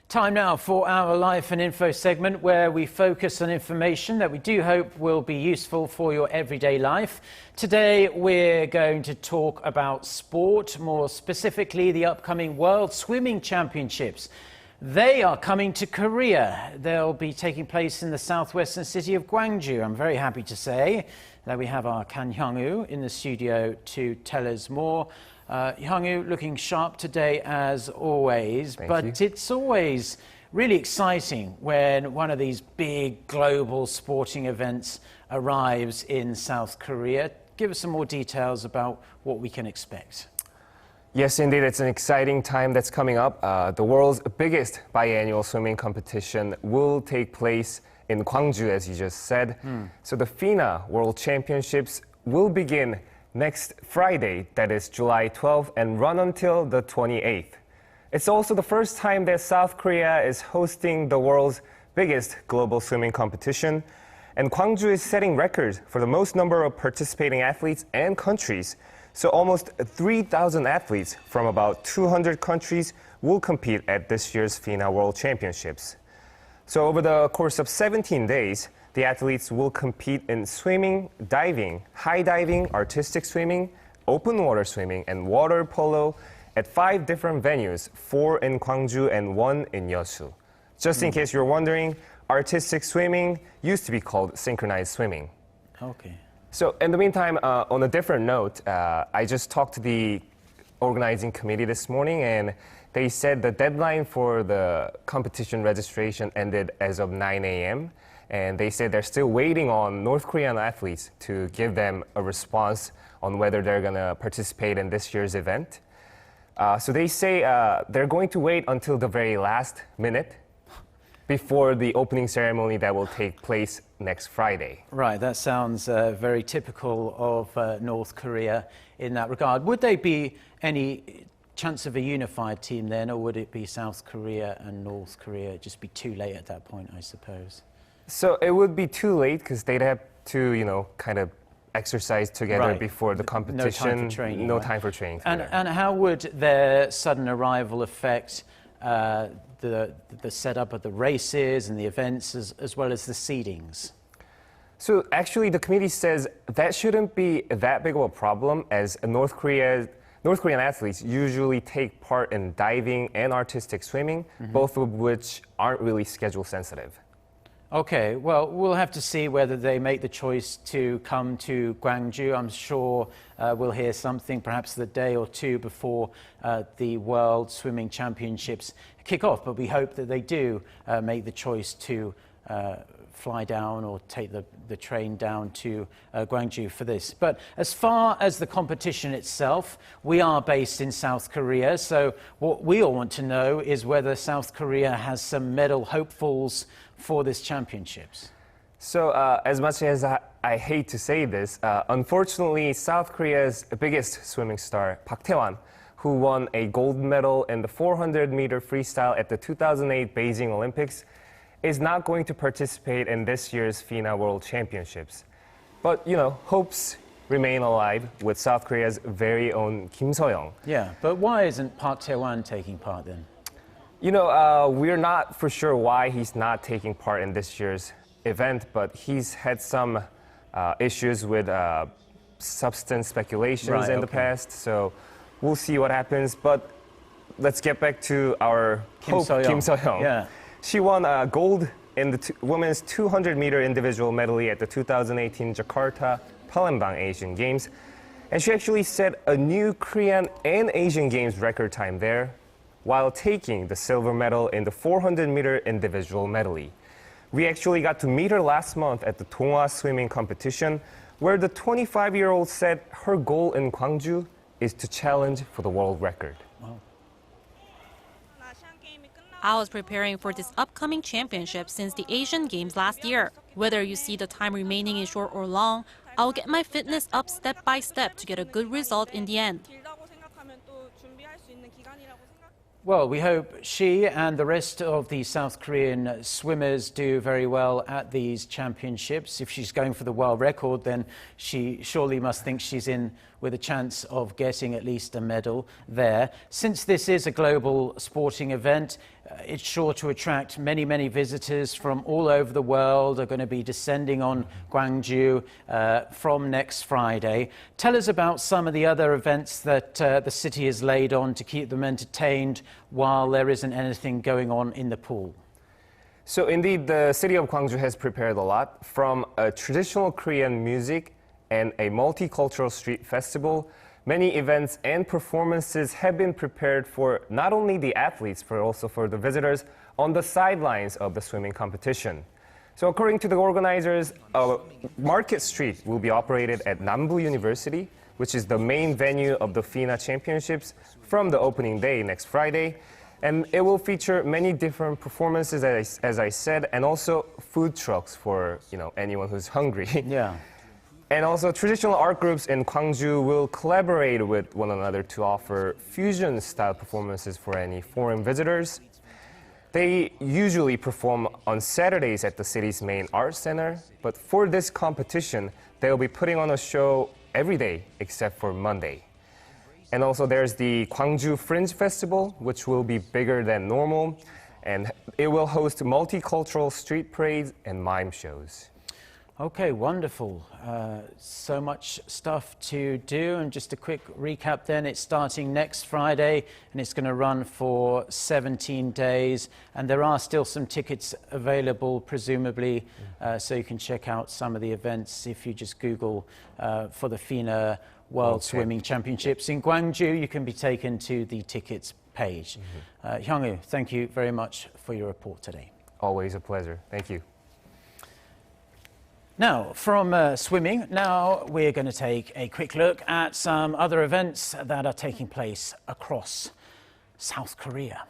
Time now for our Life and Info segment where we focus on information that we do hope will be useful for your everyday life. Today we're going to talk about sport, more specifically the upcoming World Swimming Championships. They are coming to Korea. They'll be taking place in the southwestern city of Gwangju. I'm very happy to say that we have our Kan Hyeong-woo in the studio to tell us more. Hyung-woo looking sharp today as always, but it's always really exciting when one of these big global sporting events arrives in South Korea. Give us some more details about what we can expect. Yes, indeed, it's an exciting time that's coming up. The world's biggest biennial swimming competition will take place in Gwangju, as you just said. So the FINA World Championships will begin next Friday, that is July 12th, and run until the 28th. It's also the first time that South Korea is hosting the world's biggest global swimming competition. And Gwangju is setting records for the most number of participating athletes and countries. So almost 3,000 athletes from about 200 countries will compete at this year's FINA World Championships. So over the course of 17 days, the athletes will compete in swimming, diving, high diving, artistic swimming, open water swimming, and water polo at 5 different venues, 4 in Gwangju and 1 in Yeosu. Just in case you're wondering, artistic swimming used to be called synchronized swimming. Okay. So in the meantime, on a different note, I just talked to the organizing committee this morning, and they said the deadline for the competition registration ended as of 9 a.m. And they said they're still waiting on North Korean athletes to give them a response on whether they're going to participate in this year's event. So they say they're going to wait until the very last minute before the opening ceremony that will take place next Friday. Right, that sounds very typical of North Korea in that regard. Would there be any chance of a unified team then, or would it be South Korea and North Korea? It'd just be too late at that point, I suppose. So it would be too late because they'd have to, kind of exercise together before the competition. No time for training. No time for training. And how would their sudden arrival affect the setup of the races and the events as well as the seedings? So actually, the committee says that shouldn't be that big of a problem, as North Korean athletes usually take part in diving and artistic swimming, both of which aren't really schedule sensitive. Okay, well, we'll have to see whether they make the choice to come to Gwangju. I'm sure we'll hear something perhaps the day or two before the World Swimming Championships kick off, but we hope that they do make the choice to fly down or take the train down to Gwangju for this. But as far as the competition itself, we are based in South Korea, so what we all want to know is whether South Korea has some medal hopefuls for this championships. So as much as I hate to say this, unfortunately, South Korea's biggest swimming star, Park Tae-won, who won a gold medal in the 400-meter freestyle at the 2008 Beijing Olympics, is not going to participate in this year's FINA World Championships. But, hopes remain alive with South Korea's very own Kim So-young. Yeah, but why isn't Park Tae-won taking part then? We're not for sure why he's not taking part in this year's event, but he's had some issues with substance speculations in the past, so we'll see what happens. But let's get back to our Kim So-young. Yeah. She won gold in the women's 200-meter individual medley at the 2018 Jakarta Palembang Asian Games, and she actually set a new Korean and Asian Games record time there, while taking the silver medal in the 400-meter individual medley. We actually got to meet her last month at the Dongha swimming competition, where the 25-year-old said her goal in Gwangju is to challenge for the world record. Wow. I was preparing for this upcoming championship since the Asian Games last year. Whether you see the time remaining is short or long, I'll get my fitness up step by step to get a good result in the end. Well, we hope she and the rest of the South Korean swimmers do very well at these championships. If she's going for the world record, then she surely must think she's in with a chance of getting at least a medal there. Since this is a global sporting event, it's sure to attract many, many visitors from all over the world are going to be descending on Gwangju from next Friday. Tell us about some of the other events that the city has laid on to keep them entertained while there isn't anything going on in the pool. So indeed, the city of Gwangju has prepared a lot, from a traditional Korean music and a multicultural street festival. Many events and performances have been prepared for not only the athletes, but also for the visitors on the sidelines of the swimming competition. So according to the organizers, Market Street will be operated at Nambu University, which is the main venue of the FINA Championships, from the opening day next Friday. And it will feature many different performances, as I said, and also food trucks for anyone who's hungry. Yeah. And also traditional art groups in Gwangju will collaborate with one another to offer fusion-style performances for any foreign visitors. They usually perform on Saturdays at the city's main art center, but for this competition, they'll be putting on a show every day except for Monday. And also there's the Gwangju Fringe Festival, which will be bigger than normal, and it will host multicultural street parades and mime shows. Okay, wonderful. So much stuff to do. And just a quick recap then, it's starting next Friday and it's going to run for 17 days. And there are still some tickets available, presumably, so you can check out some of the events if you just Google for the FINA World Swimming Championships in Gwangju. You can be taken to the tickets page. Hyung-woo, thank you very much for your report today. Always a pleasure. Thank you. Now, from swimming, now we're going to take a quick look at some other events that are taking place across South Korea.